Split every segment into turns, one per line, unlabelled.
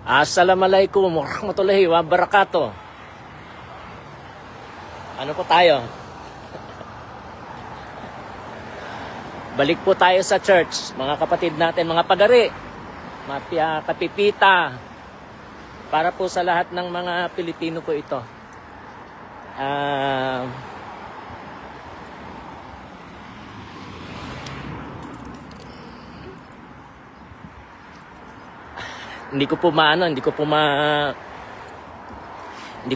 Assalamualaikum warahmatullahi wabarakatuh. Ano po tayo? Balik po tayo sa church, mga kapatid natin, mga pagari, mga kapipita, para po sa lahat ng mga Pilipino po ito. Hindi ko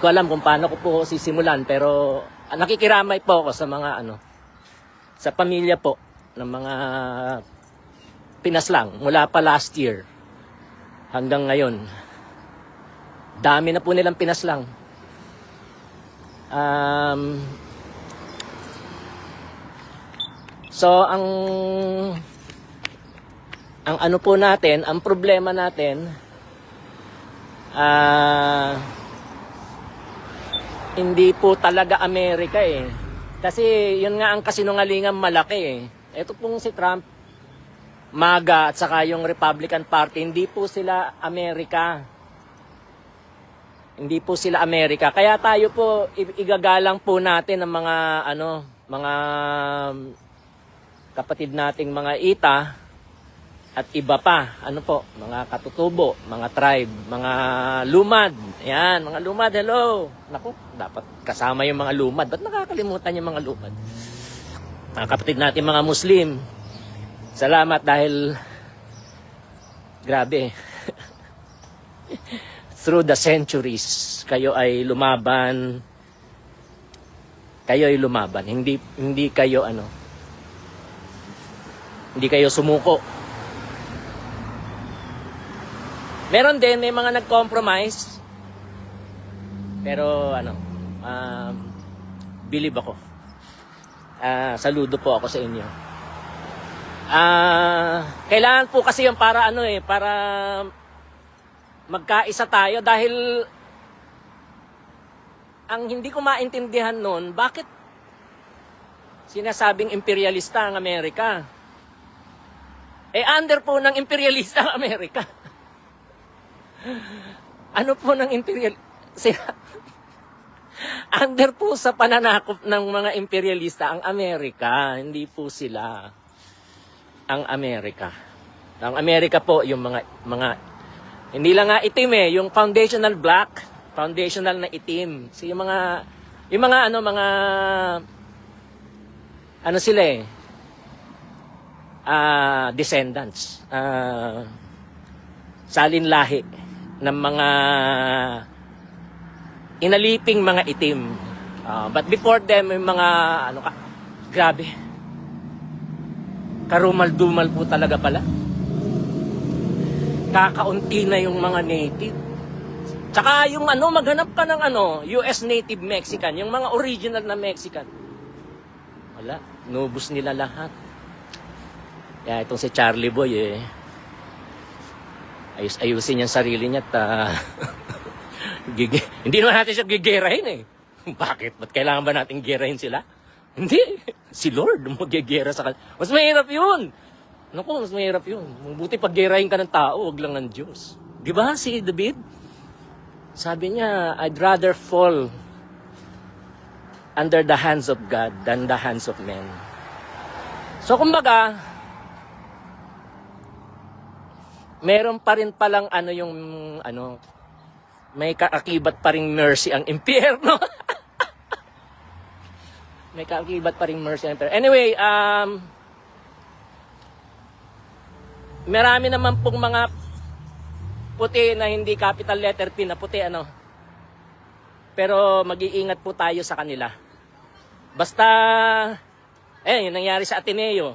alam kung paano ko po sisimulan, pero nakikiramay po ako sa mga sa pamilya po ng mga pinaslang mula pa last year hanggang ngayon. Dami na po nilang pinaslang. So ang ano po natin, ang problema natin, hindi po talaga Amerika eh. Kasi yun nga ang kasinungalingan malaki eh. Ito pong si Trump, MAGA at saka yung Republican Party, hindi po sila Amerika. Hindi po sila Amerika. Kaya tayo po igagalang po natin ang mga kapatid nating mga ita at iba pa, mga katutubo, mga tribe, mga lumad. Ayan, mga lumad, hello. Naku, dapat kasama yung mga lumad. Ba't nakakalimutan yung mga lumad? Mga kapatid natin, mga Muslim, salamat dahil grabe. Through the centuries, kayo ay lumaban. Hindi kayo sumuko. Meron din, may mga nag-compromise. Pero believe ako. Saludo po ako sa inyo. Kailangan po kasi yung para para magkaisa tayo, dahil ang hindi ko maintindihan noon, bakit sinasabing imperialista ang Amerika? Under po ng imperialista ang Amerika. Ano po ng under po sa pananakop ng mga imperialista ang Amerika, hindi po sila ang Amerika. Ang Amerika po yung mga hindi lang nga itim yung foundational black, foundational na itim. So yung mga sila descendants, salin lahi ng mga inaliping mga itim. But before them, yung mga grabe. Karumal-dumal po talaga pala. Kakaunti na yung mga native. Tsaka yung maghanap ka ng US native Mexican, yung mga original na Mexican. Wala, nubos nila lahat. Kaya itong si Charlie Boy ayusin yung sarili niya at hindi naman natin siya gigerahin Bakit? Ba't kailangan ba natin gerahin sila? Hindi. Si Lord magyegera sa kanila. Mas mahirap yun. Naku, mas mahirap yun. Buti pag gerahin ka ng tao, wag lang ng Diyos. Di ba si David? Sabi niya, I'd rather fall under the hands of God than the hands of men. So kumbaga, meron pa rin palang may kaakibat pa ring mercy ang impyerno. May kaakibat pa ring mercy ang impyerno. Anyway, marami naman pong mga puti na hindi capital letter P na puti pero mag-iingat po tayo sa kanila. Basta yung nangyari sa Ateneo,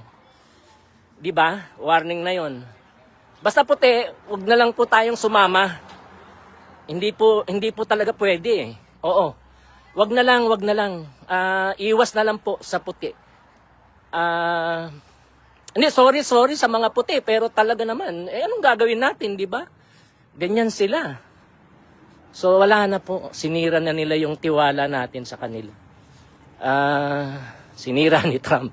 di ba? Warning na yon. Basta puti, wag na lang po tayong sumama. Hindi po talaga pwede Oo. Wag na lang. Iwas na lang po sa puti. Hindi, sorry sa mga puti, pero talaga naman, anong gagawin natin, di ba? Ganyan sila. So wala na po, sinira na nila yung tiwala natin sa kanila. Sinira ni Trump.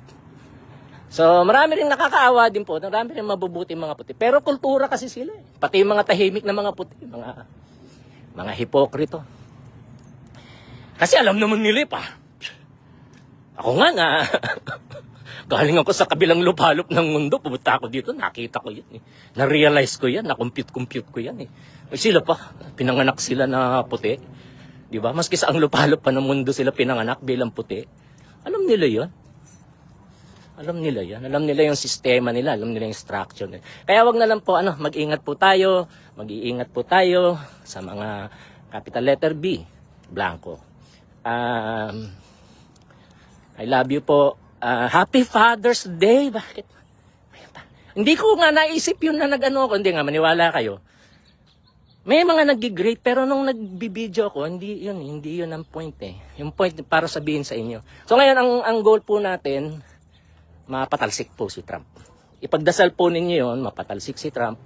So, marami rin nakakaawa din po. Marami rin mabubuti mga puti. Pero kultura kasi sila eh. Pati yung mga tahimik na mga puti. Mga hipokrito. Kasi alam naman nila pa. Ako nga galing ako sa kabilang lupalop ng mundo. Pumunta ako dito. Nakita ko yan eh. Na-realize ko yan. Na-compute ko yan eh. Sila pa. Pinanganak sila na puti. Diba? Maski sa ang lupalop pa ng mundo sila pinanganak bilang puti. Alam nila yon. Alam nila yan. Alam nila yung sistema nila. Alam nila yung structure nila. Kaya wag na lang po, mag-ingat po tayo. Mag-iingat po tayo sa mga capital letter B. Blanco. I love you po. Happy Father's Day. Bakit? Hindi ko nga naisip yun na nag-ano ako. Hindi nga, maniwala kayo. May mga nag-great pero nung nagbibideo ako, hindi yun ang point eh. Yung point para sabihin sa inyo. So ngayon, ang goal po natin, mapatalsik po si Trump. Ipagdasal po ninyo yun, mapatalsik si Trump.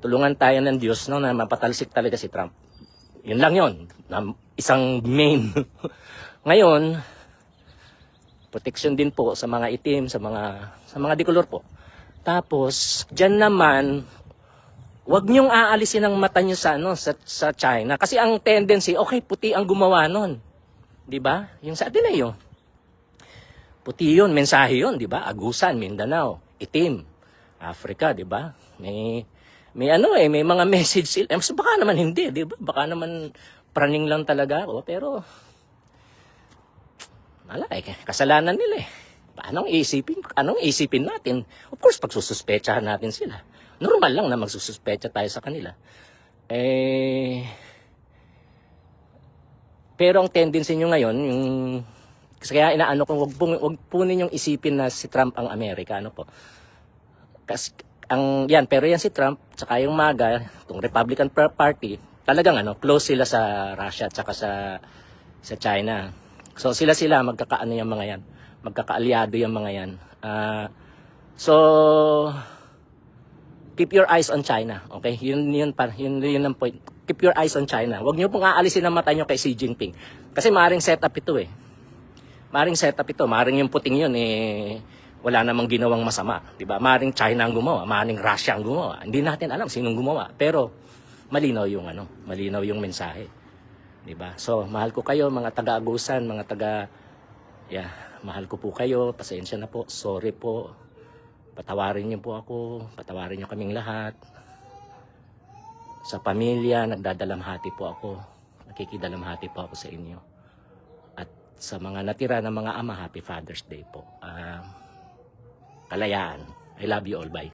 Tulungan tayo ng Diyos no, na mapatalsik talaga si Trump. Yun lang yun. Isang main. Ngayon, protection din po sa mga itim, sa mga dikolor po. Tapos, dyan naman, wag niyong aalisin ang mata niyo sa China. Kasi ang tendency, okay, puti ang gumawa nun. Diba? Yung sa atin na yun. Puti yun, mensahe yun, di ba? Agusan, Mindanao, itim, Africa, di ba? May mga message sila. Baka naman hindi, di ba? Baka naman praning lang talaga ako, pero kasalanan nila eh. Anong isipin natin? Of course, pagsususpechahan natin sila. Normal lang na magsususpecha tayo sa kanila. Pero ang tendency nyo ngayon, kaya inaano ko, wag po ninyong isipin na si Trump ang Amerika, po. Kasi pero yan si Trump, tsaka yung MAGA, itong Republican Party, talagang close sila sa Russia at saka sa China. So sila magkakaano yung mga yan, magkakaalyado yung mga yan. So keep your eyes on China, okay? Yun ang point. Keep your eyes on China. Wag niyo pong aalisin ang mata niyo kay Xi Jinping. Kasi maaaring setup ito eh. Maring yung puting yun wala namang ginawang masama, 'di ba? Maring China ang gumawa, maring Russia ang gumawa. Hindi natin alam sinong gumawa, pero malinaw yung mensahe. 'Di ba? So, mahal ko kayo mga taga-Agusan, mahal ko po kayo. Pasensya na po. Sorry po. Patawarin niyo po ako, patawarin niyo kaming lahat. Sa pamilya, nagdadalamhati po ako. Nakikidalamhati po ako sa inyo. Sa mga natira ng mga ama, Happy Father's Day po. Kalayaan. I love you all. Bye.